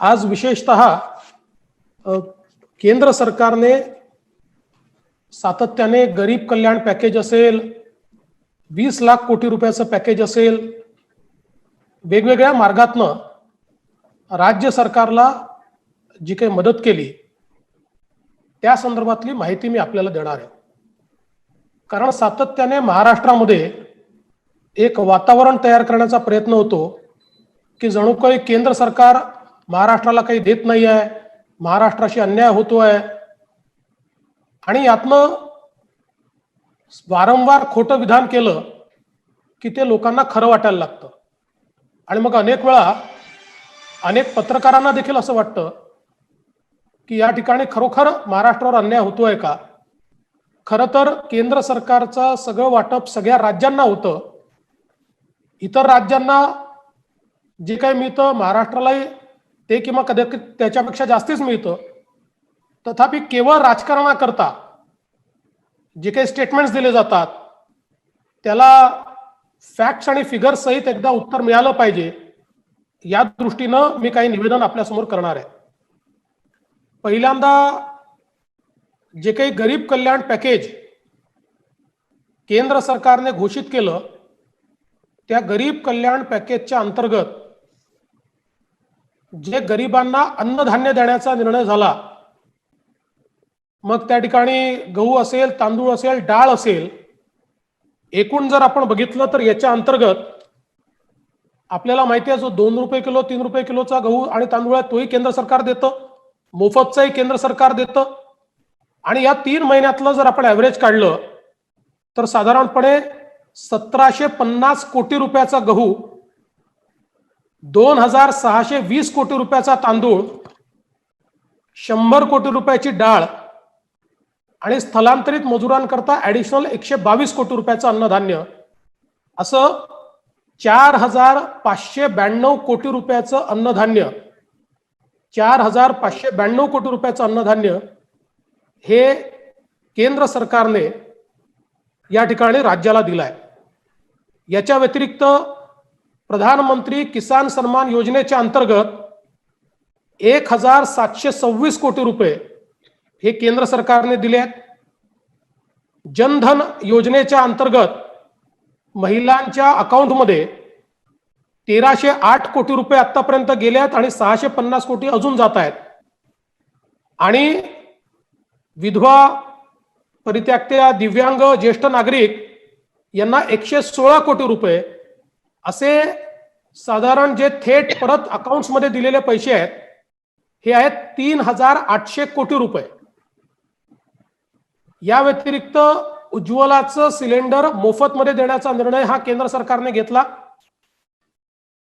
आज विशेषतः केंद्र सरकारने सातत्याने गरीब कल्याण पॅकेज असेल, 20 लाख कोटी रुपयाचं पॅकेज असेल, वेगवेगळ्या मार्गातनं राज्य सरकारला जी काही मदत केली त्या संदर्भातली माहिती मी आपल्याला देणार आहे. कारण सातत्याने महाराष्ट्रामध्ये एक वातावरण तयार करण्याचा प्रयत्न होतो की जणू काही केंद्र सरकार महाराष्ट्राला काही देत नाही आहे, महाराष्ट्राशी अन्याय होतोय, आणि यातनं वारंवार खोटं विधान केलं की ते लोकांना खरं वाटायला लागतं. आणि मग अनेक वेळा अनेक पत्रकारांना देखील असं वाटतं की या ठिकाणी खरोखर महाराष्ट्रावर अन्याय होतोय का. खरं तर केंद्र सरकारचं सगळं वाटप सगळ्या राज्यांना होतं. इतर राज्यांना जे काही मिळतं महाराष्ट्रालाही ते किंवा कदाचित त्याच्यापेक्षा जास्तीच मिळतं. तथापि केवळ राजकारणाकरता जे काही स्टेटमेंट्स दिले जातात त्याला फॅक्ट्स आणि फिगर्स सहित एकदा उत्तर मिळालं पाहिजे, या दृष्टीनं मी काही निवेदन आपल्यासमोर करणार आहे. पहिल्यांदा जे काही गरीब कल्याण पॅकेज केंद्र सरकारने घोषित केलं त्या गरीब कल्याण पॅकेजच्या अंतर्गत जे गरिबांना अन्नधान्य देण्याचा निर्णय झाला, मग त्या ठिकाणी गहू असेल, तांदूळ असेल, डाळ असेल, एकूण जर आपण बघितलं तर याच्या अंतर्गत आपल्याला माहिती आहे जो 2 रुपये किलो 3 रुपये किलोचा गहू आणि तांदूळ आहे तोही केंद्र सरकार देतं, मोफतचाही केंद्र सरकार देतं. आणि या 3 महिन्यातलं जर आपण ॲव्हरेज काढलं तर साधारणपणे 1750 कोटी रुपयाचा गहू, 2620 कोटी रुपयाचा तांदूळ, 100 कोटी रुपयाची डाळ आणि स्थलांतरित मजुरांकरता ॲडिशनल 122 कोटी रुपयाचं अन्नधान्य, असं 4592 कोटी रुपयाचं अन्नधान्य, 4592 कोटी रुपयाचं अन्नधान्य हे केंद्र सरकारने या ठिकाणी राज्याला दिलाय. याच्या व्यतिरिक्त प्रधानमंत्री किसान सन्मान योजनेच्या अंतर्गत 1726 कोटी रुपये हे केंद्र सरकारने दिले आहेत. जनधन योजनेच्या अंतर्गत महिलांच्या अकाउंटमध्ये 1308 कोटी रुपये आतापर्यंत गेले आहेत आणि 650 कोटी अजून जात आहेत. आणि विधवा, परित्यक्त्या, दिव्यांग, ज्येष्ठ नागरिक यांना 116 कोटी रुपये असे साधारण जे थेट परत अकाउंट्स मध्ये दिलेले पैसे आहेत हे आहेत 3800 कोटी रुपये. या व्यतिरिक्त उज्ज्वलाचं सिलेंडर मोफत मध्ये देण्याचा निर्णय हा केंद्र सरकारने घेतला.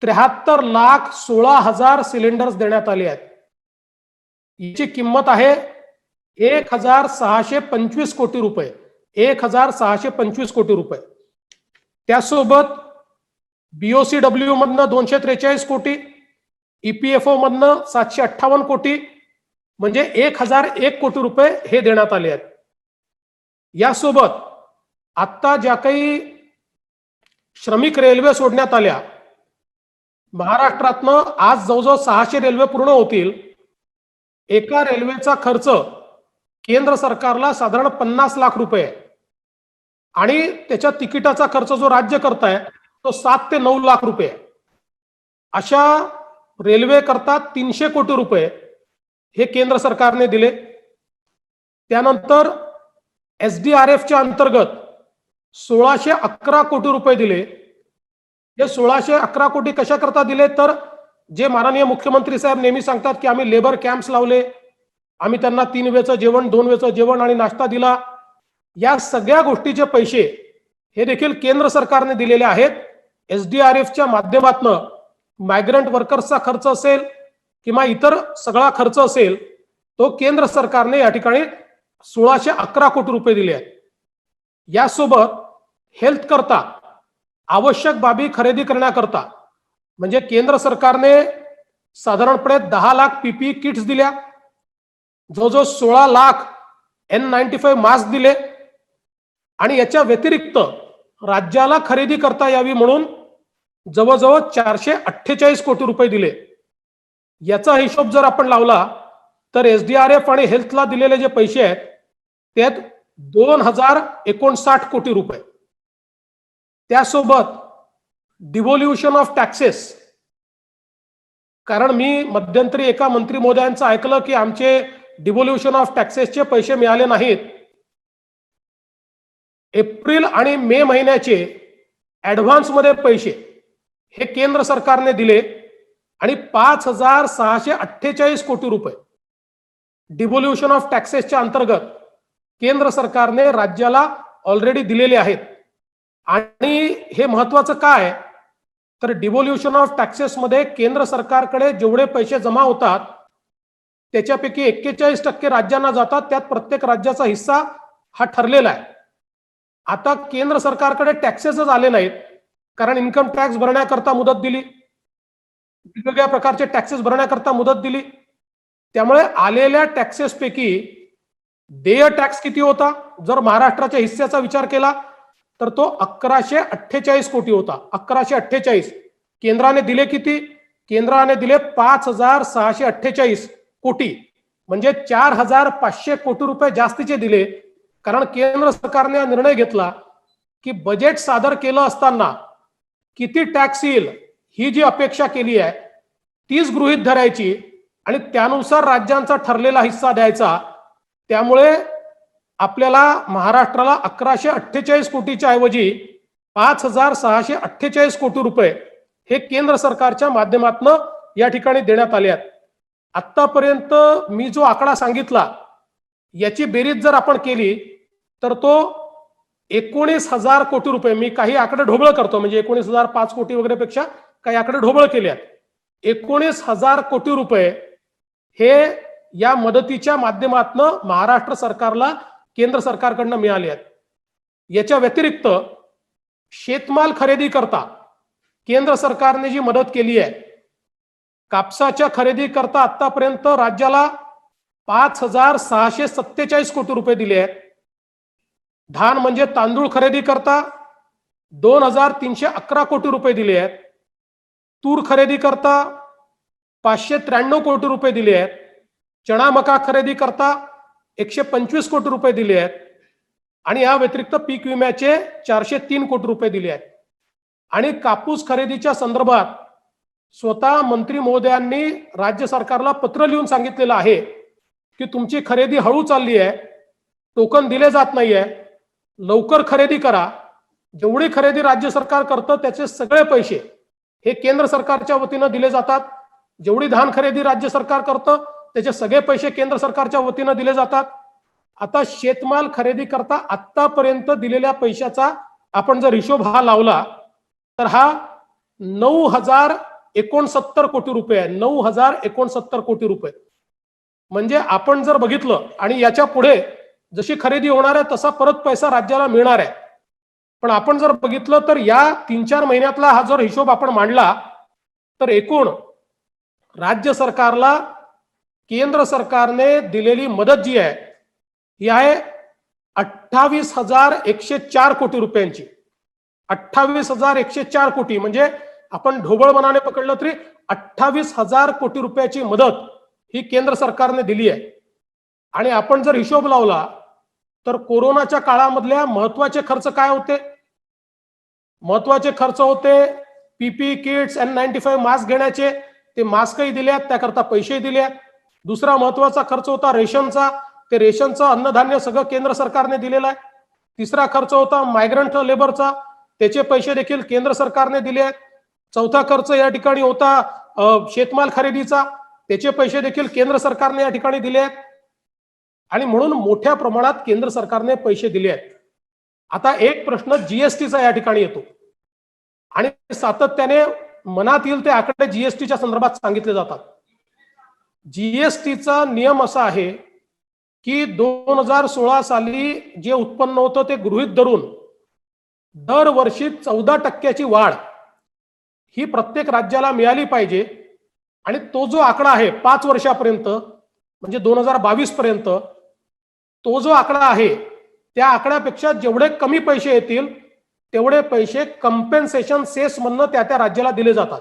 73,16,000 सिलेंडर्स देण्यात आले आहेत. याची किंमत आहे 1625 कोटी रुपये, 1625 कोटी रुपये. त्यासोबत BOCW मधनं 243 कोटी, EPFO मधनं 758 कोटी, म्हणजे 1001 कोटी रुपये हे देण्यात आले आहेत. यासोबत आता ज्या काही श्रमिक रेल्वे सोडण्यात आल्या, महाराष्ट्रातनं आज जवळजवळ 600 रेल्वे पूर्ण होतील. एका रेल्वेचा खर्च केंद्र सरकारला साधारण 50 लाख रुपये आणि त्याच्या तिकिटाचा खर्च जो राज्य करताय तो 7 ते 9 लाख रुपये. अशा रेल्वे करता 300 कोटी रुपये हे केंद्र सरकारने दिले. त्यानंतर SDRFच्या अंतर्गत 1611 कोटी रुपये दिले. हे 1611 कोटी कशा करता दिले तर जे माननीय मुख्यमंत्री साहेब नेहमी सांगतात की आम्ही लेबर कॅम्प्स लावले, आम्ही त्यांना 3 वेळचं जेवण, 2 वेळचं जेवण आणि नाश्ता दिला, या सगळ्या गोष्टीचे पैसे हे देखील केंद्र सरकारने दिलेले आहेत. SDRFच्या माध्यमातून मायग्रंट वर्कर्सचा खर्च असेल किंवा इतर सगळा खर्च असेल तो केंद्र सरकारने या ठिकाणी 1611 कोटी रुपये दिले आहेत. यासोबत हेल्थ करता आवश्यक बाबी खरेदी करण्याकरता म्हणजे केंद्र सरकारने साधारणपणे 10 लाख PPE किट्स दिल्या, जवळजवळ 16 लाख N95 मास्क दिले आणि याच्या व्यतिरिक्त राज्याला खरेदी करता यावी म्हणून जवळजवळ 448 कोटी रुपये दिले. याचा हिशोब जर आपण लावला तर एसडीआरएफ आणि हेल्थला दिलेले जे पैसे आहेत त्यात 2059 कोटी रुपये. त्यासोबत डिव्होल्युशन ऑफ टॅक्सेस, कारण मी मध्यंतरी एका मंत्री महोदयांचं ऐकलं की आमचे डिव्होल्युशन ऑफ टॅक्सेसचे पैसे मिळाले नाहीत. एप्रिल आणि मे महिन्याचे ऍडव्हान्स मध्ये पैसे हे केंद्र सरकारने दिले आणि 5648 कोटी रुपये डिव्होल्युशन ऑफ टॅक्सेसच्या अंतर्गत केंद्र सरकारने राज्याला ऑलरेडी दिलेले आहेत. आणि हे महत्वाचं काय तर डिव्होल्युशन ऑफ टॅक्सेस मध्ये केंद्र सरकारकडे जेवढे पैसे जमा होतात त्याच्यापैकी 41% राज्यांना जातात. त्यात प्रत्येक राज्याचा हिस्सा हा ठरलेला आहे. आता केंद्र सरकारकडे टॅक्सेसच आले नाहीत, कारण इन्कम टॅक्स भरण्याकरता मुदत दिली, वेगवेगळ्या प्रकारचे टॅक्सेस भरण्याकरता मुदत दिली. त्यामुळे आलेल्या टॅक्सेस पैकी देय टॅक्स किती होता जर महाराष्ट्राच्या हिस्स्याचा विचार केला तर तो 1148 कोटी होता. 1148. केंद्राने दिले किती? केंद्राने दिले 5648 कोटी, म्हणजे 4500 कोटी रुपये जास्तीचे दिले. कारण केंद्र सरकारने निर्णय घेतला की बजेट सादर केलं असताना किती टॅक्स येईल ही जी अपेक्षा केली आहे तीच गृहीत धरायची आणि त्यानुसार राज्यांचा ठरलेला हिस्सा द्यायचा. त्यामुळे आपल्याला महाराष्ट्राला 1148 कोटीच्या ऐवजी 5648 कोटी रुपये हे केंद्र सरकारच्या माध्यमातून या ठिकाणी देण्यात आले आहेत. आतापर्यंत मी जो आकडा सांगितला याची बेरीज जर आपण केली तर तो 19,000 कोटी रुपये, मी काही आकडे ढोबळ करतो म्हणजे 19,005 कोटी वगैरे पेक्षा काही आकडे ढोबळ केले आहेत. 19,000 कोटी रुपये हे या मदतीच्या माध्यमातून महाराष्ट्र सरकारला केंद्र सरकारकडनं मिळाले आहेत. याच्या व्यतिरिक्त शेतमाल खरेदी करता केंद्र सरकारने जी मदत केली आहे, कापसाच्या खरेदी करता आतापर्यंत राज्याला 5,647 कोटी रुपये दिले आहेत. धान म्हणजे तांदूळ खरेदी करता 2,311 कोटी रुपये दिले आहेत. तूर खरेदी करता 593 कोटी रुपये दिले आहेत. चणा मका खरेदी करता 125 कोटी रुपये दिले आहेत. आणि या व्यतिरिक्त पीक विम्याचे 403 कोटी रुपये दिले आहेत. आणि कापूस खरेदीच्या संदर्भात स्वतः मंत्री महोदयांनी राज्य सरकारला पत्र लिहून सांगितलेलं आहे की तुमची खरेदी हळू चालली आहे, टोकन दिले जात नाहीये, लवकर खरेदी करा. जेवढी खरेदी राज्य सरकार करतं त्याचे सगळे पैसे हे केंद्र सरकारच्या वतीनं दिले जातात. जेवढी धान खरेदी राज्य सरकार करतं त्याचे सगळे पैसे केंद्र सरकारच्या वतीनं दिले जातात. आता शेतमाल खरेदी करता आतापर्यंत दिलेल्या पैशाचा आपण जर हिशोब हा लावला तर हा 9,069 कोटी रुपये आहे. 9,069 कोटी रुपये म्हणजे आपण जर बघितलं आणि याच्या पुढे जशी खरेदी होणार आहे तसा परत पैसा राज्याला मिळणार आहे. पण आपण जर बघितलं तर या 3-4 महिन्यातला हा जर हिशोब आपण मांडला तर एकूण राज्य सरकारला केंद्र सरकारने दिलेली मदत जी आहे ही आहे 28,104 कोटी रुपयांची. 28,104 कोटी म्हणजे आपण ढोबळ मनाने पकडलं तरी 28,000 कोटी रुपयाची मदत ही केंद्र सरकारने दिली आहे. आणि आपण जर हिशोब लावला तर कोरोनाच्या काळामधल्या महत्वाचे खर्च काय होते? महत्वाचे खर्च होते पीपी किट्स, N95 मास्क घेण्याचे, ते मास्कही दिल्यात, त्याकरता पैसेही दिले. दुसरा महत्वाचा खर्च होता रेशनचा, ते रेशनचं अन्नधान्य सगळं केंद्र सरकारने दिलेलं आहे. तिसरा खर्च होता मायग्रंट लेबरचा, त्याचे पैसे देखील केंद्र सरकारने दिले आहेत. चौथा खर्च या ठिकाणी होता शेतमाल खरेदीचा, त्याचे पैसे देखील केंद्र सरकारने या ठिकाणी दिले आहेत. आणि म्हणून मोठ्या प्रमाणात केंद्र सरकारने पैसे दिले आहेत. आता एक प्रश्न जीएसटीचा या ठिकाणी येतो आणि सातत्याने मनात येईल ते आकडे जीएसटीच्या संदर्भात सांगितले जातात. जीएसटीचा नियम असा आहे की 2016 साली जे उत्पन्न होतं ते गृहीत धरून दरवर्षी 14% वाढ ही प्रत्येक राज्याला मिळाली पाहिजे. आणि तो जो आकडा आहे 5 वर्षापर्यंत म्हणजे 2022 पर्यंत तो जो आकडा आहे त्या आकड्यापेक्षा जेवढे कमी पैसे येतील तेवढे पैसे कंपेन्सेशन सेस म्हणून त्या राज्याला दिले जातात.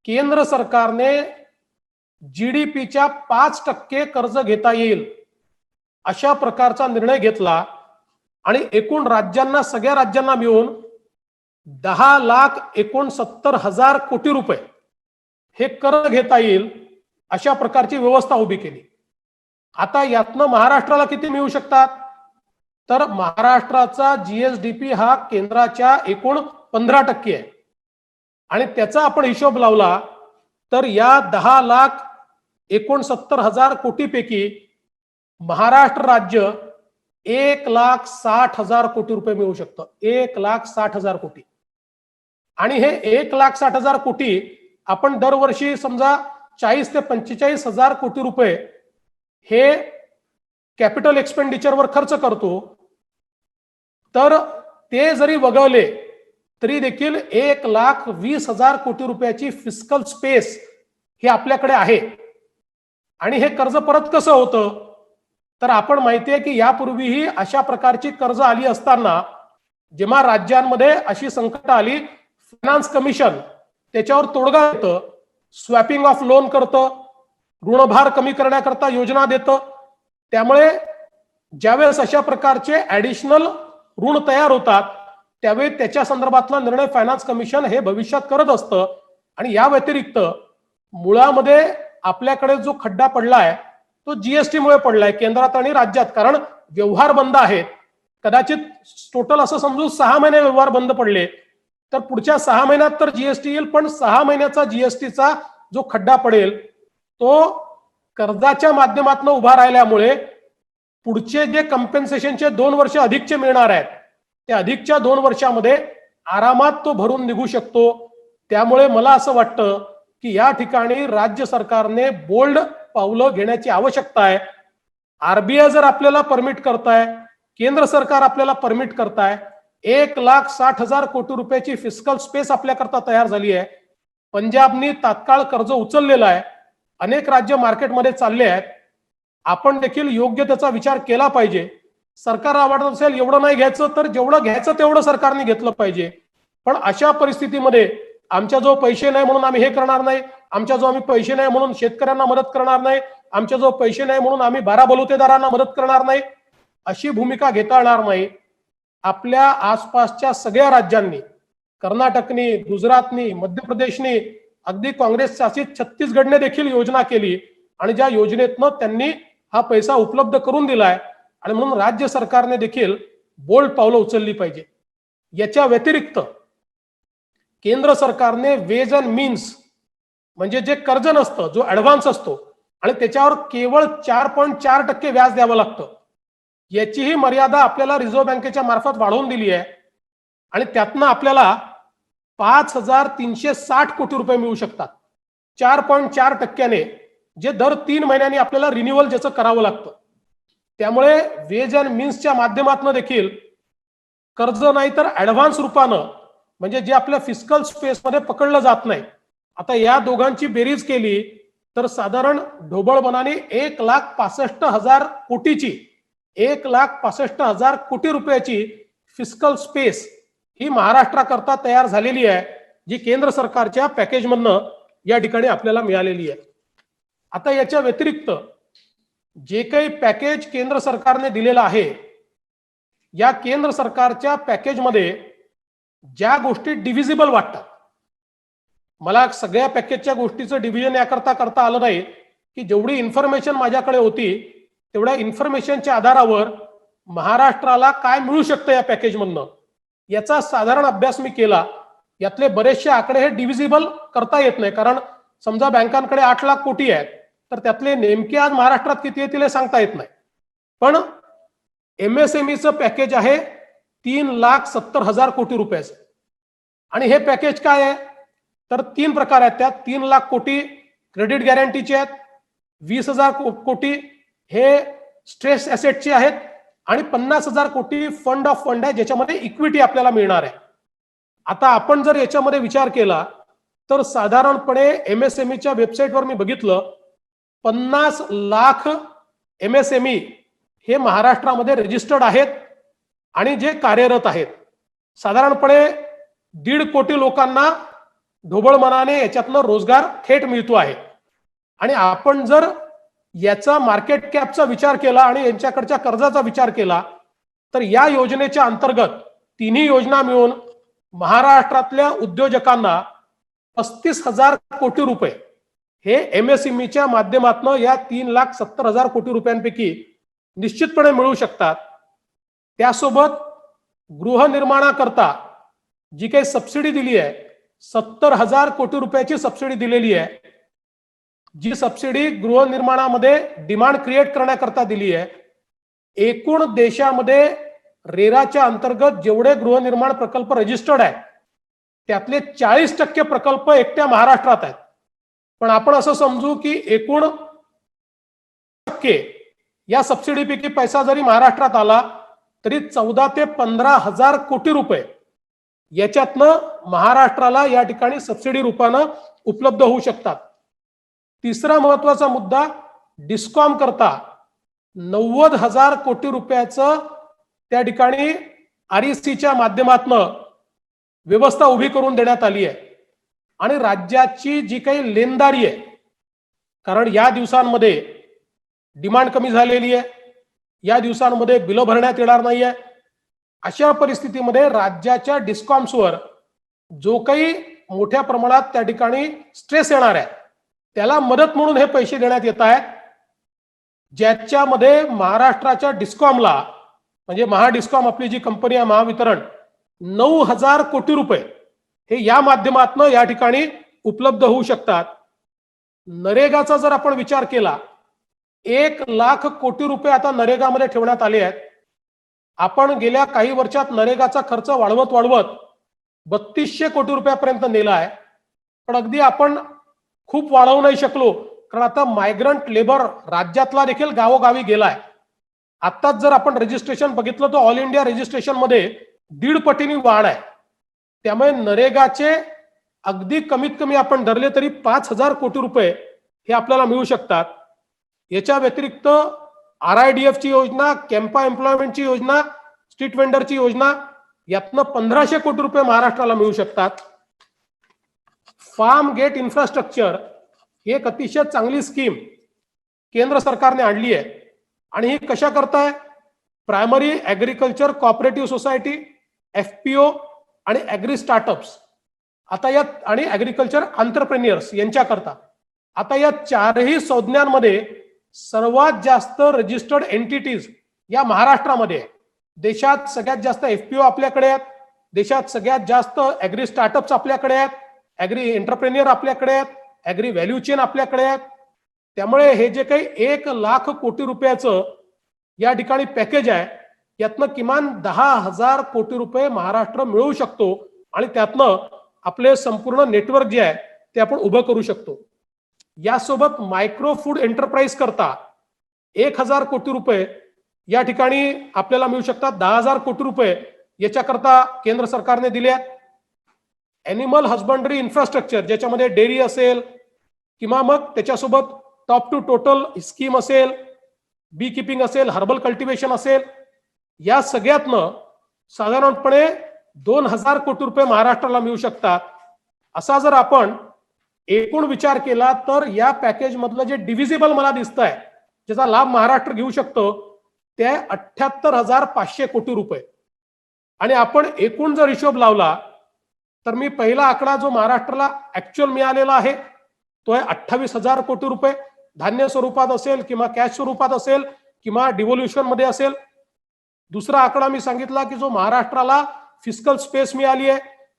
केंद्र सरकारने जीडीपीच्या 5% कर्ज घेता येईल अशा प्रकारचा निर्णय घेतला आणि एकूण राज्यांना, सगळ्या राज्यांना मिळून 10,69,000 कोटी रुपये हे कर्ज घेता येईल अशा प्रकारची व्यवस्था उभी केली. आता यातनं महाराष्ट्राला किती मिळू शकतात? तर महाराष्ट्राचा जीएसडीपी हा केंद्राच्या एकूण 15% आहे आणि त्याचा आपण हिशोब लावला तर या 10,69,000 कोटीपैकी महाराष्ट्र राज्य 1,60,000 कोटी रुपये मिळू शकतं. 1,60,000 कोटी. आणि हे 1,60,000 कोटी आपण दरवर्षी समजा 40 ते 45,000 कोटी रुपये हे कॅपिटल एक्सपेंडिचरवर खर्च करतो, तर ते जरी वगळले तरी देखील 1,20,000 कोटी रुपयाची फिस्कल स्पेस ही आपल्याकडे आहे. आणि हे कर्ज परत कसं होतं? तर आपण माहितीये की यापूर्वीही अशा प्रकारची कर्ज आली असताना जेव्हा राज्यांमध्ये अशी संकट आली, फायनान्स कमिशन त्याच्यावर तोडगा देतं, स्वॅपिंग ऑफ लोन करतं, ऋणभार कमी करण्याकरता योजना देतं. त्यामुळे ज्यावेळेस अशा प्रकारचे ऍडिशनल ऋण तयार होतात त्यावेळी त्याच्या संदर्भातला निर्णय फायनान्स कमिशन हे भविष्यात करत असतं. आणि या व्यतिरिक्त मुळामध्ये आपल्याकडे जो खड्डा पडलाय तो जीएसटी मुळे पडलाय, केंद्रात आणि राज्यात. कारण व्यवहार बंद आहेत. कदाचित टोटल असं समजू 6 महिने व्यवहार बंद पडले, तर पुढच्या 6 महिन्यात तर जीएसटी येईल, पण 6 महिन्याचा जीएसटीचा जो खड्डा पडेल तो कर्जाच्या माध्यमातून उभा राहिल्यामुळे पुढचे जे कम्पेन्सेशनचे 2 वर्ष अधिकचे मिळणार आहेत त्या अधिकच्या 2 वर्षामध्ये आरामात तो भरून निघू शकतो. त्यामुळे मला असं वाटतं की या ठिकाणी राज्य सरकारने बोल्ड पावलं घेण्याची आवश्यकता आहे. आरबीआय जर आपल्याला परमिट करताय, केंद्र सरकार आपल्याला परमिट करताय, 1,60,000 कोटी रुपयाची फिस्कल स्पेस आपल्याकरता तयार झाली आहे. पंजाबनी तात्काळ कर्ज उचललेलं आहे. अनेक राज्य मार्केटमध्ये चालले आहेत. आपण देखील योग्य त्याचा विचार केला पाहिजे. सरकार आवडत असेल एवढं नाही घ्यायचं, तर जेवढं घ्यायचं तेवढं सरकारने घेतलं पाहिजे. पण अशा परिस्थितीमध्ये आमच्या जो पैसे नाही म्हणून आम्ही हे करणार नाही, आमच्या जो आम्ही पैसे नाही म्हणून शेतकऱ्यांना मदत करणार नाही, आमच्या जो पैसे नाही म्हणून आम्ही बारा बलुतेदारांना मदत करणार नाही, अशी भूमिका घेता येणार नाही. आपल्या आसपासच्या सगळ्या राज्यांनी, कर्नाटकनी, गुजरातनी, मध्य प्रदेशनी, अगदी काँग्रेस शासित छत्तीसगडने देखील योजना केली आणि ज्या योजनेतनं त्यांनी हा पैसा उपलब्ध करून दिलाय. आणि म्हणून राज्य सरकारने देखील बोल्ड पावलं उचलली पाहिजे. याच्या व्यतिरिक्त केंद्र सरकारने वेज अँड मीन्स म्हणजे जे कर्ज नसतं, जो ऍडव्हान्स असतो आणि त्याच्यावर केवळ 4.4% व्याज द्यावं लागतं, याचीही मर्यादा आपल्याला रिझर्व्ह बँकेच्या मार्फत वाढवून दिली आहे. आणि त्यातनं आपल्याला 5,360 कोटी रुपये मिळू शकतात 4.4%, जे दर 3 महिन्यांनी आपल्याला रिन्युअल ज्याचं करावं लागतं. त्यामुळे वेज अँड मीन्सच्या माध्यमातून देखील कर्ज नाही तर ऍडव्हान्स रूपानं, म्हणजे जे आपल्या फिस्कल स्पेसमध्ये पकडलं जात नाही, आता या दोघांची बेरीज केली तर साधारण ढोबळपणाने 1,65,000 कोटीची, 1,65,000 कोटी रुपयाची फिस्कल स्पेस ही महाराष्ट्राकरता तयार झालेली आहे, जी केंद्र सरकारच्या पॅकेजमधनं या ठिकाणी आपल्याला मिळालेली आहे. आता याच्या व्यतिरिक्त जे काही पॅकेज केंद्र सरकारने दिलेलं आहे, या केंद्र सरकारच्या पॅकेजमध्ये ज्या गोष्टी डिव्हिजिबल वाटतात, मला सगळ्या पॅकेजच्या गोष्टीचं डिव्हिजन याकरता करता आलं नाही की जेवढी इन्फॉर्मेशन माझ्याकडे होती तेवढ्या इन्फॉर्मेशनच्या आधारावर महाराष्ट्राला काय मिळू शकतं या पॅकेजमधनं याचा साधारण अभ्यास मी केला. यातले बरेचसे आकडे हे डिव्हिजिबल करता येत नाही, कारण समजा बँकांकडे 8 लाख कोटी आहेत, तर त्यातले नेमके आज महाराष्ट्रात किती येतील हे सांगता येत नाही. पण एमएसएमईचं पॅकेज आहे 3,70,000 कोटी रुपयाचं. आणि हे पॅकेज काय आहे तर 3 प्रकार आहेत. त्यात 3 लाख कोटी क्रेडिट गॅरंटीचे आहेत, 20,000 कोटी हे स्ट्रेस ऍसेटचे आहेत आणि 50,000 कोटी फंड ऑफ फंड आहे, ज्याच्यामध्ये इक्विटी आपल्याला मिळणार आहे. आता आपण जर याच्यामध्ये विचार केला तर साधारणपणे एमएसएमईच्या वेबसाईटवर मी बघितलं 50 लाख एमएसएमई हे महाराष्ट्रामध्ये रजिस्टर्ड आहेत आणि जे कार्यरत आहेत. साधारणपणे 1.5 कोटी लोकांना ढोबळ मनाने याच्यातनं रोजगार थेट मिळतो आहे. आणि आपण जर याचा मार्केट कॅपचा विचार केला आणि यांच्याकडच्या कर्जाचा विचार केला तर या योजनेच्या अंतर्गत तिन्ही योजना मिळून महाराष्ट्रातल्या उद्योजकांना 35,000 कोटी रुपये हे एमएसएमईच्या माध्यमातून या 3,70,000 कोटी रुपयांपैकी निश्चितपणे मिळू शकतात. त्यासोबत गृहनिर्माणाकरता जी काही सबसिडी दिली आहे 70,000 कोटी रुपयाची सबसिडी दिलेली आहे. जी सबसिडी गृहनिर्माणामध्ये डिमांड क्रिएट करण्याकरता दिली आहे. एकूण देशामध्ये रेराच्या अंतर्गत जेवढे गृहनिर्माण प्रकल्प रजिस्टर्ड आहेत त्यातले 40% प्रकल्प एकट्या महाराष्ट्रात आहेत. पण आपण असं समजू की एकूण या सबसिडीपैकी पैसा जरी महाराष्ट्रात आला तरी 14 ते 15,000 कोटी रुपये याच्यातनं महाराष्ट्राला या ठिकाणी सबसिडी रूपानं उपलब्ध होऊ शकतात. तिसरा महत्वाचा मुद्दा, डिस्कॉम करता 90,000 कोटी रुपयाचं त्या ठिकाणी आरईसीच्या माध्यमातून व्यवस्था उभी करून देण्यात आली आहे. आणि राज्याची जी काही लेनदारी आहे, कारण या दिवसांमध्ये डिमांड कमी झालेली आहे, या दिवसांमध्ये बिलं भरण्यात येणार नाहीये, अशा परिस्थितीमध्ये राज्याच्या डिस्कॉम्सवर जो काही मोठ्या प्रमाणात त्या ठिकाणी स्ट्रेस येणार आहे त्याला मदत म्हणून हे पैसे देण्यात येत आहेत. ज्याच्यामध्ये महाराष्ट्राच्या डिस्कॉमला म्हणजे महाडिस्कॉम आपली जी कंपनी आहे महावितरण 9,000 कोटी रुपये हे या माध्यमातून या ठिकाणी उपलब्ध होऊ शकतात. नरेगाचा जर आपण विचार केला 1,00,000 कोटी रुपये आता नरेगामध्ये ठेवण्यात आले आहेत. आपण गेल्या काही वर्षात नरेगाचा खर्च वाढवत 3200 कोटी रुपयापर्यंत नेला आहे. पण अगदी आपण खूप वाढवू नाही शकलो कारण आता मायग्रंट लेबर राज्यातला देखील गावोगावी गेलाय. आताच जर आपण रजिस्ट्रेशन बघितलं तर ऑल इंडिया रजिस्ट्रेशन मध्ये 1.5 पटीने वाढ आहे. त्यामुळे नरेगाचे अगदी कमीत कमी आपण धरले तरी 5,000 कोटी रुपये हे आपल्याला मिळू शकतात. याच्या व्यतिरिक्त RIDF ची योजना, कॅम्पा एम्प्लॉयमेंटची योजना, स्ट्रीट वेंडरची योजना यातनं 1,500 कोटी रुपये महाराष्ट्राला मिळू शकतात. फार्म गेट इन्फ्रास्ट्रक्चर ही एक अतिशय चांगली स्कीम केंद्र सरकारने आणली आहे. आणि ही कशा करताय? Primary agriculture cooperative society, FPO आणि ऍग्री स्टार्टअप्स आता या आणि ऍग्रिकल्चर एंटरप्रेन्युअर्स यांच्याकरता आता या चारही संज्ञांमध्ये सर्वात जास्त रजिस्टर्ड एंटिटीज या महाराष्ट्रामध्ये आहे. देशात सगळ्यात जास्त FPO आपल्याकडे आहेत, देशात सगळ्यात जास्त ऍग्री स्टार्टअप्स आपल्याकडे आहेत, ऍग्री एंटरप्रेन्युअर आपल्याकडे आहेत, ऍग्री व्हॅल्यू चेन आपल्याकडे आहेत. त्यामुळे हे जे काही 1,00,000 कोटी रुपयाचं या ठिकाणी पॅकेज आहे यातनं किमान 10,000 कोटी रुपये महाराष्ट्र मिळवू शकतो आणि त्यातनं आपले संपूर्ण नेटवर्क जे आहे ते आपण उभं करू शकतो. यासोबत मायक्रो फूड एंटरप्राइज करता 1,000 कोटी रुपये या ठिकाणी आपल्याला मिळू शकतात. 10,000 कोटी रुपये याच्याकरता केंद्र सरकारने दिले आहेत. एनिमल हस्बंडरी इन्फ्रास्ट्रक्चर ज्याच्यामध्ये डेअरी असेल किंवा मग त्याच्यासोबत टॉप टू टोटल स्कीम असेल, बी किपिंग असेल, हर्बल कल्टिवेशन असेल, या सगळ्यातनं साधारणपणे 2,000 कोटी रुपये महाराष्ट्राला मिळू शकतात. असा जर आपण एकूण विचार केला तर या पॅकेज मधलं जे डिव्हिजिबल मला दिसतंय ज्याचा लाभ महाराष्ट्र घेऊ शकतो ते 78,500 कोटी रुपये. आणि आपण एकूण जर हिशोब लावला तर मी पहिला आकडा जो महाराष्ट्राला ऍक्च्युअल मिळालेला आहे तो आहे 28,000 कोटी रुपये. धान्य स्वरूपात असेल किंवा कॅश स्वरूपात असेल किंवा डिव्होल्युशन मध्ये असेल. दुसरा आकडा मी सांगितला की जो महाराष्ट्राला फिस्कल स्पेस मिळाली आहे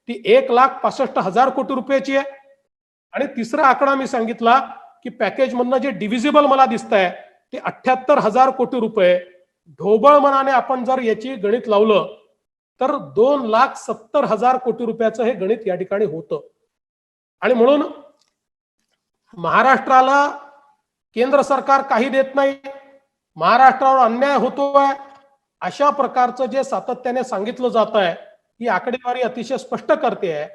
ती 1,65,000 कोटी रुपयाची आहे. आणि तिसरा आकडा मी सांगितला की पॅकेज मधनं जे डिव्हिजिबल मला दिसत आहे ते 78,000 कोटी रुपये. ढोबळ मनाने आपण जर याची गणित लावलं तर 2,70,000 कोटी रुपयाचं हे गणित या ठिकाणी होतं. आणि म्हणून महाराष्ट्राला केंद्र सरकार काही देत नाही, महाराष्ट्रावर अन्याय होतोय अशा प्रकारचं जे सातत्याने सांगितलं जात आहे ही आकडेवारी अतिशय स्पष्ट करते आहे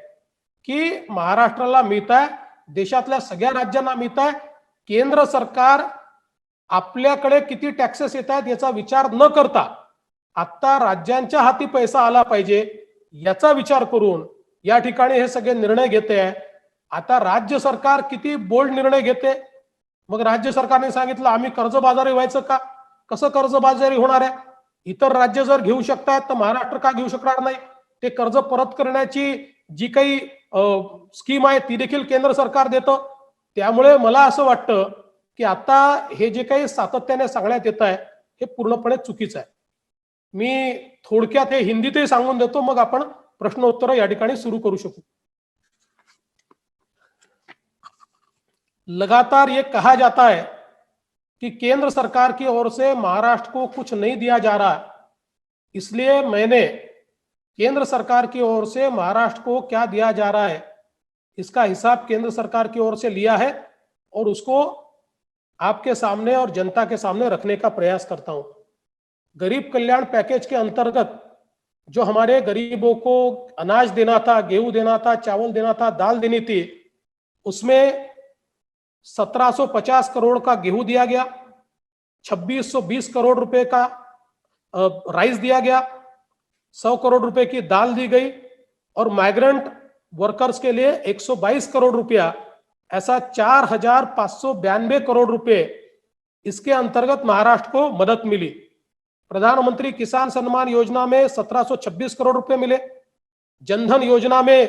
की महाराष्ट्राला मिळत आहे, देशातल्या सगळ्या राज्यांना मिळत आहे. केंद्र सरकार आपल्याकडे किती टॅक्सेस येत आहेत याचा विचार न करता आता राज्यांच्या हाती पैसा आला पाहिजे याचा विचार करून या ठिकाणी हे सगळे निर्णय घेते आहे. आता राज्य सरकार किती बोल्ड निर्णय घेते मग राज्य सरकारने सांगितलं आम्ही कर्जबाजारी व्हायचं का? कसं कर्जबाजारी होणार आहे? इतर राज्य जर घेऊ शकतात तर महाराष्ट्र का घेऊ शकणार नाही? ते कर्ज परत करण्याची जी काही स्कीम आहे ती देखील केंद्र सरकार देतं. त्यामुळे मला असं वाटतं की आता हे जे काही सातत्याने सांगण्यात येत आहे हे पूर्णपणे चुकीचं आहे. मी थोडक्यात हे हिंदीतही सांगून देतो, मग आपण प्रश्नोत्तर या ठिकाणी सुरू करू शकू. लगातार ये कहा जाता है कि केंद्र सरकार की ओर से महाराष्ट्र को कुछ नहीं दिया जा रहा, इसलिए मैंने केंद्र सरकार की ओर से महाराष्ट्र को क्या दिया जा रहा है इसका हिसाब केंद्र सरकार की ओर से लिया है और उसको आपके सामने और जनता के सामने रखने का प्रयास करता हूं. गरीब कल्याण पैकेज के अंतर्गत जो हमारे गरीबों को अनाज देना था, गेहूं देना था, चावल देना था, दाल देनी थी, उसमें 1750 करोड़ का गेहूं दिया गया, 2620 करोड़ रुपए का राइस दिया गया, 100 करोड़ रुपए की दाल दी गई और माइग्रेंट वर्कर्स के लिए 122 करोड़ रुपया, ऐसा 4592 करोड़ रुपए इसके अंतर्गत महाराष्ट्र को मदद मिली. प्रधानमंत्री किसान सम्मान योजना में 1726 करोड़ रुपए मिले, जनधन योजना में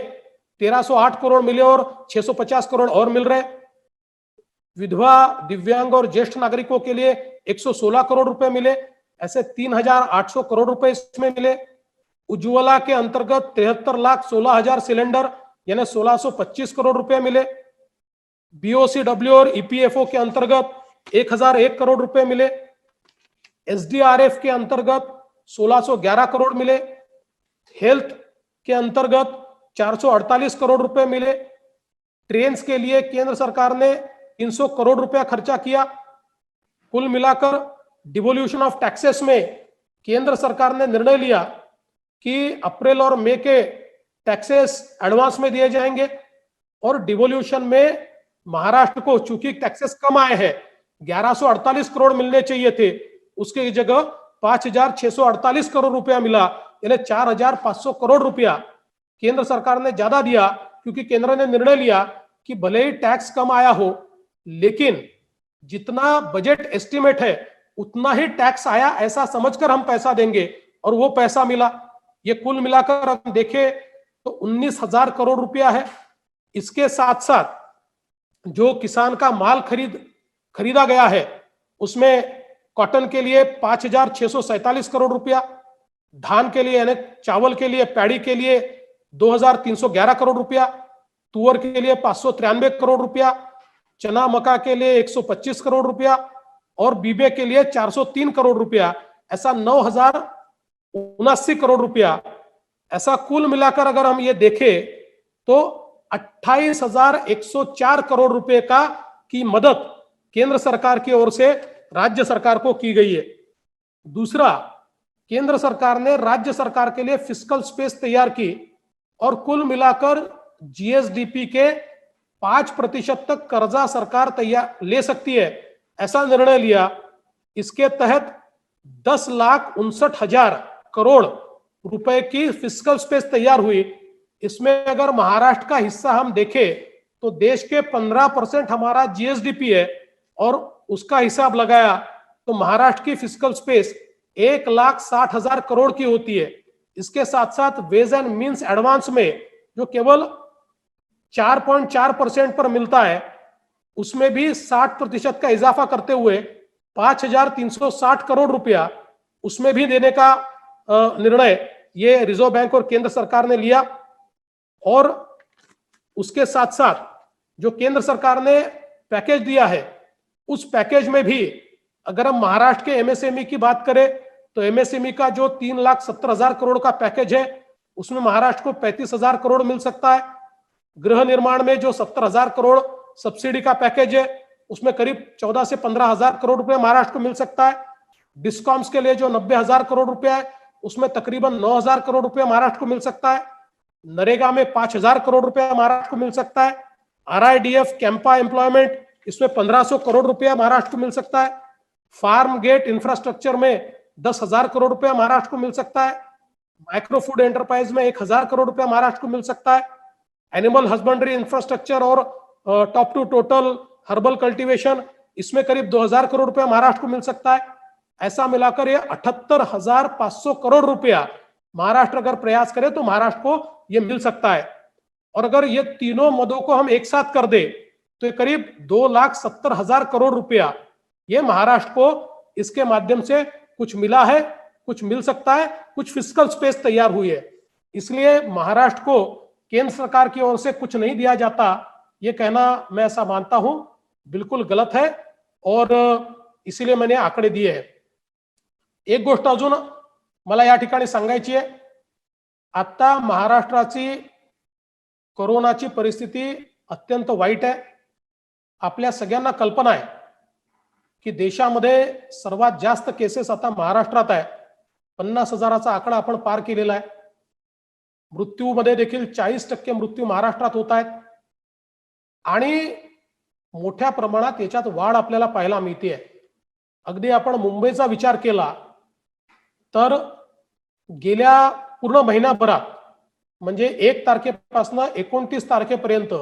1308 करोड़ मिले और 650 करोड़ और मिल रहे. विधवा, दिव्यांग और ज्येष्ठ नागरिकों के लिए 116 करोड़ रुपए मिले, ऐसे 3800 करोड़ रुपए इसमें मिले. उज्ज्वला के अंतर्गत 73,16,000 सिलेंडर यानी 1625 करोड़ रुपए मिले. बीओसीडब्ल्यू और ईपीएफओ के अंतर्गत 1001 करोड़ रुपए मिले. एसडीआरएफ के अंतर्गत 1611 करोड़ मिले. हेल्थ के अंतर्गत 448 करोड़ रुपए मिले. ट्रेन्स के लिए केंद्र सरकार ने 300 करोड़ रुपया खर्चा किया. कुल मिलाकर डिवोल्यूशन ऑफ टैक्सेस में केंद्र सरकार ने निर्णय लिया कि अप्रैल और मई के टैक्सेस एडवांस में दिए जाएंगे और डिवोल्यूशन में महाराष्ट्र को चूंकि टैक्सेस कम आए हैं, 1148 करोड़ मिलने चाहिए थे, उसकी जगह 5648 करोड़ रुपया मिला, यानी 4500 करोड़ रुपया केंद्र सरकार ने ज्यादा दिया, क्योंकि केंद्र ने निर्णय लिया कि भले ही टैक्स कम आया हो लेकिन जितना बजट एस्टिमेट है उतना ही टैक्स आया ऐसा समझकर हम पैसा देंगे, और वो पैसा मिला. ये कुल मिलाकर हम देखें तो 19,000 करोड़ रुपया है. इसके साथ साथ जो किसान का माल खरीदा गया है उसमें कॉटन के लिए 5,647 करोड़ रुपया, धान के लिए यानी चावल के लिए, पैडी के लिए 2,311 करोड़ रुपया, तुअर के लिए 593 करोड़ रुपया, चना मका के लिए 125 करोड़ रुपया और बीबे के लिए 403 करोड़ रुपया, ऐसा 9,079 करोड़ रुपया. ऐसा कुल मिलाकर अगर हम ये देखें तो 28,104 करोड़ रुपए का की मदद केंद्र सरकार की ओर से राज्य सरकार को की गई है. दूसरा, केंद्र सरकार ने राज्य सरकार के लिए फिस्कल स्पेस तैयार की और कुल मिलाकर जीएसडीपी के 5% तक कर्जा सरकार तैयार ले सकती है, ऐसा निर्णय लिया. इसके तहत 10,59,000 करोड़ रुपए की फिस्कल स्पेस तैयार हुई. इसमें अगर महाराष्ट्र का हिस्सा हम देखें तो देश के 15% हमारा जीएसडीपी है और उसका हिसाब लगाया तो महाराष्ट्र की फिस्कल स्पेस 1,60,000 करोड़ की होती है. इसके साथ साथ वेज एंड मीन्स एडवांस में जो केवल 4.4% पर मिलता है, उसमें भी 60% का इजाफा करते हुए 5,360 करोड़ रुपया उसमें भी देने का निर्णय ये रिजर्व बैंक और केंद्र सरकार ने लिया. और उसके साथ साथ जो केंद्र सरकार ने पैकेज दिया है उस पैकेज में भी अगर हम महाराष्ट्र के एमएसएमई की बात करें तो एमएसएमई का जो 3,70,000 करोड़ का पैकेज है उसमें महाराष्ट्र को 35,000 करोड़ मिल सकता है. गृह निर्माण में जो 70,000 करोड़ सब्सिडी का पैकेज है उसमें करीब 14 से 15,000 करोड़ रुपए महाराष्ट्र को मिल सकता है. डिस्कॉम्स के लिए जो 90,000 करोड़ रुपया है उसमें तकरीबन 9,000 करोड़ रुपया महाराष्ट्र को मिल सकता है. नरेगा में 5,000 करोड़ रुपया महाराष्ट्र को मिल सकता है. आरआईडीएफ कैंपा एम्प्लॉयमेंट इसमें 1,500 करोड़ रुपया महाराष्ट्र को मिल सकता है. फार्म गेट इंफ्रास्ट्रक्चर में 10,000 करोड़ रुपया महाराष्ट्र को मिल सकता है. माइक्रो फूड एंटरप्राइज में 1,000 करोड़ रुपया महाराष्ट्र को मिल सकता है. एनिमल हस्बेंड्री इंफ्रास्ट्रक्चर और top to total herbal cultivation इसमें करीब 2000 करोड़ रुपया महाराष्ट्र को मिल सकता है। ऐसा मिलाकर ये 78,500 करोड़ रुपया महाराष्ट्र अगर प्रयास करे तो महाराष्ट्र को ये मिल सकता है। और अगर ये तीनों मदों को हम एक साथ कर दे तो ये करीब 2,70,000 करोड़ रुपया ये महाराष्ट्र को इसके माध्यम से कुछ मिला है, कुछ मिल सकता है, कुछ फिस्कल स्पेस तैयार हुई है। इसलिए महाराष्ट्र को केंद्र सरकार की ओर से कुछ नहीं दिया जाता ये कहना मैं ऐसा मानता हूं बिल्कुल गलत है, और इसीलिए मैंने आकडे दिए हैं। एक गोष्ट अजून मला या ठिकाणी सांगायची आहे, आता महाराष्ट्राची कोरोनाची परिस्थिती अत्यंत वाईट आहे। आपल्या सगळ्यांना कल्पना आहे की देशामध्ये सर्वात जास्त केसेस आता महाराष्ट्रात आहे। 50,000चा आकडा आपण पार केलेला आहे। मृत्यूमध्ये देखील 40% मृत्यू महाराष्ट्रात होत आहेत आणि मोठ्या प्रमाणात याच्यात वाढ आपल्याला पाहायला मिळते आहे। अगदी आपण मुंबईचा विचार केला तर गेल्या पूर्ण महिनाभरात म्हणजे 1 तारखेपासून 29 तारखेपर्यंत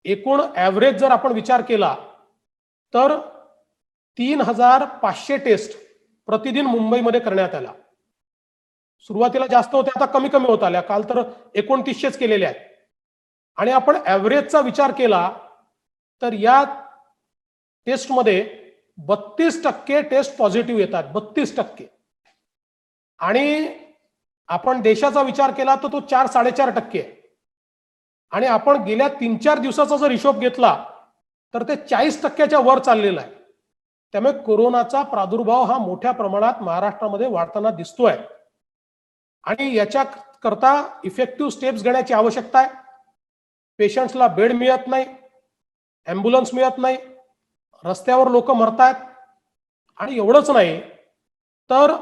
एकूण ॲव्हरेज जर आपण विचार केला तर 3,500 टेस्ट प्रतिदिन मुंबईमध्ये करण्यात आल्या। सुरुवातीला जास्त होते, आता कमी कमी होत आल्या। काल तर 2900च केलेले आहेत। आणि आपण ॲव्हरेजचा विचार केला तर या टेस्टमध्ये 32% टेस्ट पॉझिटिव्ह येतात, 32%। आणि आपण देशाचा विचार केला तर तो 4-4.5% आहे। आणि आपण गेल्या 3-4 दिवसाचा जर हिशोब घेतला तर ते 40%च्या वर चाललेला आहे। त्यामुळे कोरोनाचा प्रादुर्भाव हा मोठ्या प्रमाणात महाराष्ट्रामध्ये वाढताना दिसतोय आणि याच्या करता इफेक्टिव्ह स्टेप्स घेण्याची आवश्यकता आहे। पेशंट्सला बेड मिळत नाही, ॲम्ब्युलन्स मिळत नाही, रस्त्यावर लोक मरतात। आणि एवढंच नाही तर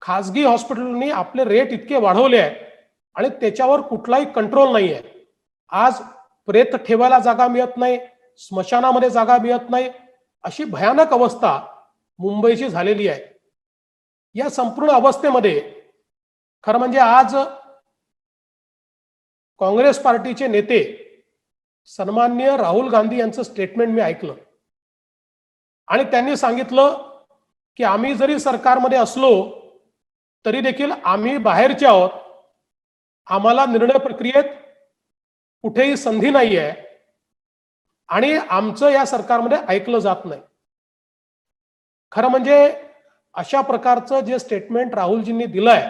खासगी हॉस्पिटलनी आपले रेट इतके वाढवले आहेत आणि त्याच्यावर कुठलाही कंट्रोल नाही आहे। आज प्रेत ठेवायला जागा मिळत नाही, स्मशानामध्ये जागा मिळत नाही, अशी भयानक अवस्था मुंबईची झालेली आहे। या संपूर्ण अवस्थेमध्ये खरं म्हणजे आज काँग्रेस पार्टीचे नेते सन्माननीय राहुल गांधी यांचं स्टेटमेंट मी ऐकलं आणि त्यांनी सांगितलं की आम्ही जरी सरकारमध्ये असलो तरी देखील आम्ही बाहेरचे आहोत, आम्हाला निर्णय प्रक्रियेत कुठेही संधी नाही आहे आणि आमचं या सरकारमध्ये ऐकलं जात नाही। खरं म्हणजे अशा प्रकारचं जे स्टेटमेंट राहुलजींनी दिलंय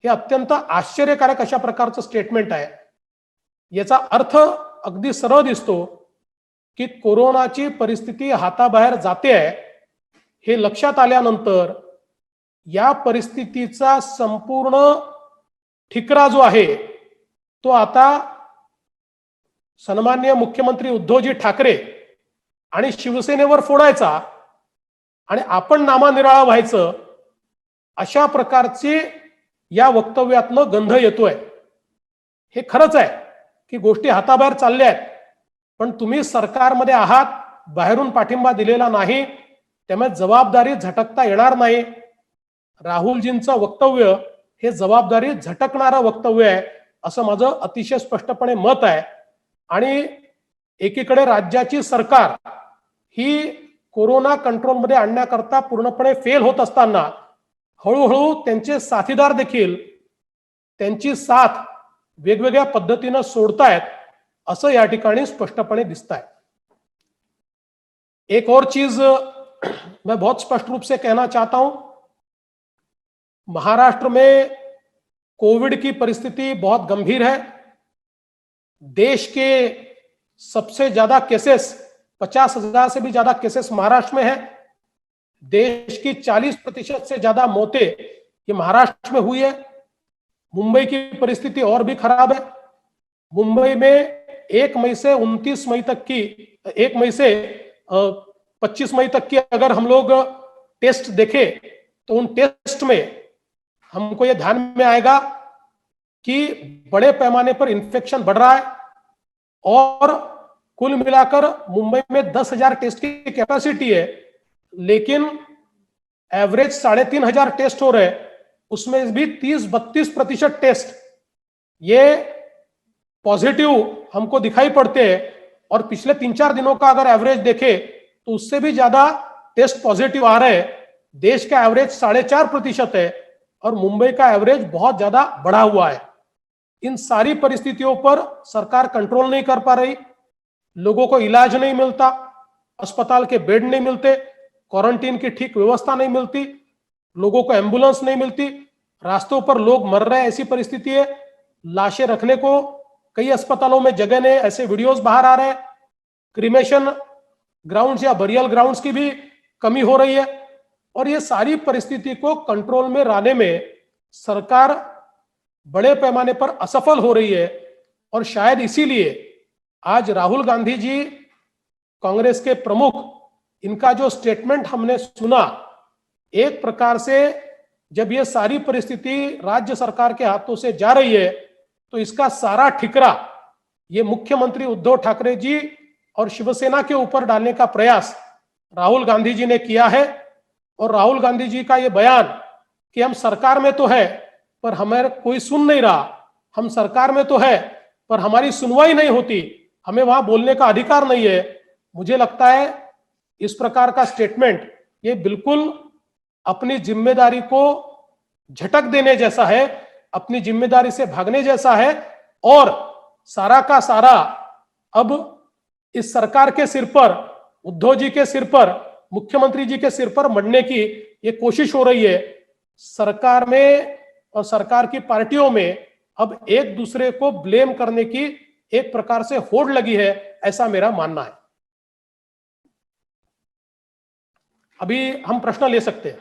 हे अत्यंत आश्चर्यकारक अशा प्रकारचं स्टेटमेंट आहे। याचा अर्थ अगदी सरळ दिसतो की कोरोनाची परिस्थिती हाताबाहेर जाते आहे हे लक्षात आल्यानंतर या परिस्थितीचा संपूर्ण ठिकरा जो आहे तो आता सन्माननीय मुख्यमंत्री उद्धवजी ठाकरे आणि शिवसेनेवर फोडायचा आणि आपण नामानिराळा व्हायचं, अशा प्रकारची या वक्तव्यातनं गंध येतोय। हे खरंच आहे की गोष्टी हाताबाहेर चालल्या आहेत, पण तुम्ही सरकारमध्ये आहात, बाहेरून पाठिंबा दिलेला नाही, त्यामुळे जबाबदारी झटकता येणार नाही। राहुलजींचं वक्तव्य हे जबाबदारी झटकणारं वक्तव्य आहे असं माझं अतिशय स्पष्टपणे मत आहे। आणि एकीकडे राज्याची सरकार ही कोरोना कंट्रोलमध्ये आणण्याकरता पूर्णपणे फेल होत असताना हळूहळू त्यांचे साथीदार देखील त्यांची साथ वेगवेगळ्या पद्धतीने सोडतायत असं या ठिकाणी स्पष्टपणे दिसतंय। एक और चीज मैं बहुत स्पष्ट रूप से कहना चाहता हूं, महाराष्ट्र में कोविड की परिस्थिति बहुत गंभीर है। देश के सबसे ज्यादा केसेस 50,000 से भी ज्यादा केसेस महाराष्ट्र में है। देश की 40% से ज्यादा मौतें ये महाराष्ट्र में हुई है। मुंबई की परिस्थिति और भी खराब है। मुंबई में 1 मई से 29 मई तक की 1 मई से 25 मई तक की अगर हम लोग टेस्ट देखें तो उन टेस्ट में हमको ये ध्यान में आएगा कि बड़े पैमाने पर इन्फेक्शन बढ़ रहा है और कुल मिलाकर मुंबई में 10,000 टेस्ट की कैपेसिटी है, लेकिन एवरेज 3,500 टेस्ट हो रहे, उसमें भी 30-32% टेस्ट ये पॉजिटिव हमको दिखाई पड़ते हैं। और पिछले 3-4 दिनों का अगर एवरेज देखे तो उससे भी ज्यादा टेस्ट पॉजिटिव आ रहे हैं। देश का एवरेज 4.5% है और मुंबई का एवरेज बहुत ज्यादा बढ़ा हुआ है। इन सारी परिस्थितियों पर सरकार कंट्रोल नहीं कर पा रही, लोगों को इलाज नहीं मिलता, अस्पताल के बेड नहीं मिलते, क्वारंटीन की ठीक व्यवस्था नहीं मिलती, लोगों को एम्बुलेंस नहीं मिलती, रास्तों पर लोग मर रहे हैं, ऐसी परिस्थिति है। लाशें रखने को कई अस्पतालों में जगह नहीं, ऐसे वीडियोस बाहर आ रहे हैं। क्रीमेशन ग्राउंड्स या बरियल ग्राउंड्स की भी कमी हो रही है और ये सारी परिस्थिति को कंट्रोल में लाने में सरकार बड़े पैमाने पर असफल हो रही है। और शायद इसीलिए आज राहुल गांधी जी, कांग्रेस के प्रमुख, इनका जो स्टेटमेंट हमने सुना, एक प्रकार से जब ये सारी परिस्थिति राज्य सरकार के हाथों से जा रही है तो इसका सारा ठिकरा ये मुख्यमंत्री उद्धव ठाकरे जी और शिवसेना के ऊपर डालने का प्रयास राहुल गांधी जी ने किया है। और राहुल गांधी जी का ये बयान कि हम सरकार में तो है पर हमें कोई सुन नहीं रहा, हम सरकार में तो है पर हमारी सुनवाई नहीं होती, हमें वहां बोलने का अधिकार नहीं है, मुझे लगता है इस प्रकार का स्टेटमेंट ये बिल्कुल अपनी जिम्मेदारी को झटक देने जैसा है, अपनी जिम्मेदारी से भागने जैसा है और सारा का सारा अब इस सरकार के सिर पर, उद्धव जी के सिर पर, मुख्यमंत्री जी के सिर पर मढ़ने की ये कोशिश हो रही है। सरकार में और सरकार की पार्टियों में अब एक दूसरे को ब्लेम करने की एक प्रकार से होड़ लगी है, ऐसा मेरा मानना है। अभी हम प्रश्न ले सकते हैं।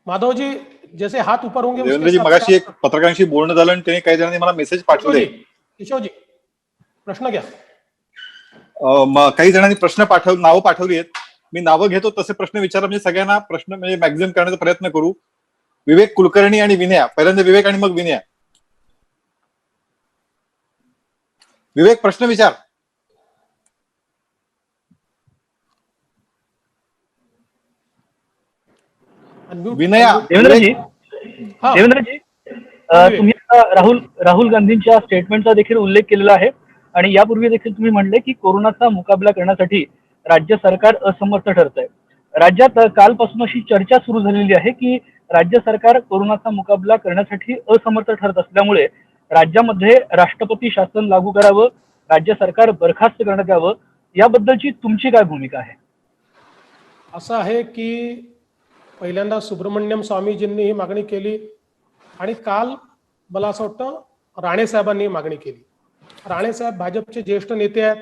माधव जी जैसे हात ऊपर होंगे देवेंद्र जी, मगाशी एक पत्रकारांशी बोलणं झालं आणि त्यांनी काही जणांनी मला मेसेज पाठवले. किशोर जी प्रश्न घ्या. काही जणांनी प्रश्न नावं पाठवली आहेत. मी नावं घेतो, तसे प्रश्न विचारा, म्हणजे सगळ्यांना प्रश्न म्हणजे मॅक्झिमम करण्याचा प्रयत्न करू. विवेक कुलकर्णी आणि विनया, पहिल्यांदा विवेक आणि मग विनया. विवेक, प्रश्न विचार. विनया. देवेंद्रजी, तुम्ही राहुल गांधींच्या स्टेटमेंटचा देखील उल्लेख केलेला आहे आणि यापूर्वी देखील तुम्ही म्हणले की कोरोनाचा मुकाबला करण्यासाठी राज्य सरकार असमर्थ ठरत आहे. राज्यात कालपासून अशी चर्चा सुरू झालेली आहे की राज्य सरकार कोरोनाचा मुकाबला करण्यासाठी असमर्थ ठरत असल्यामुळे राज्यामध्ये राष्ट्रपती शासन लागू करावं, राज्य सरकार बरखास्त करण्यात यावं, याबद्दलची तुमची काय भूमिका आहे? असं आहे की पहिल्यांदा सुब्रमण्यम स्वामीजींनी ही मागणी केली आणि काल मला असं वाटतं राणे साहेबांनी मागणी केली. राणे साहेब भाजपचे ज्येष्ठ नेते आहेत,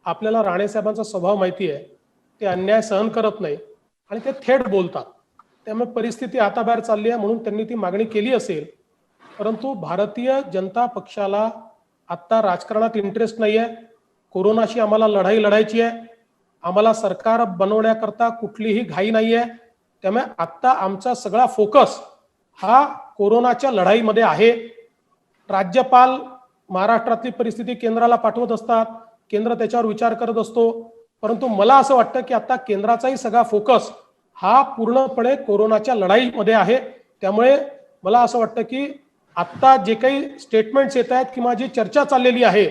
आपल्याला राणे साहेबांचा स्वभाव माहिती आहे, ते अन्याय सहन करत नाही आणि ते थेट बोलतात. त्यामुळे परिस्थिती हाताबाहेर चालली आहे म्हणून त्यांनी ती मागणी केली असेल. परंतु भारतीय जनता पक्षाला आता राजकारणात इंटरेस्ट नाही आहे. कोरोनाशी आम्हाला लढाई लढायची आहे, आम्हाला सरकार बनवण्याकरता कुठलीही घाई नाही आहे. त्यामुळे आता आमचा सगळा फोकस हा कोरोनाच्या लढाईमध्ये आहे. राज्यपाल महाराष्ट्रातली परिस्थिती केंद्राला पाठवत असतात, केंद्र त्याच्यावर विचार करत असतो. परंतु मला असं वाटतं की आता केंद्राचाही सगळा फोकस हा पूर्णपणे कोरोनाच्या लढाईमध्ये आहे. त्यामुळे मला असं वाटतं की आता जे काही स्टेटमेंट्स येत आहेत किंवा जी चर्चा चाललेली आहे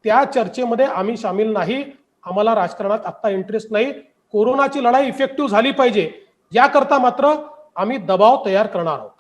त्या चर्चेमध्ये आम्ही सामील नाही. आम्हाला राजकारणात आता इंटरेस्ट नाही. कोरोनाची लढाई इफेक्टिव्ह झाली पाहिजे याकरता मात्र आम्ही दबाव तयार करणार आहोत.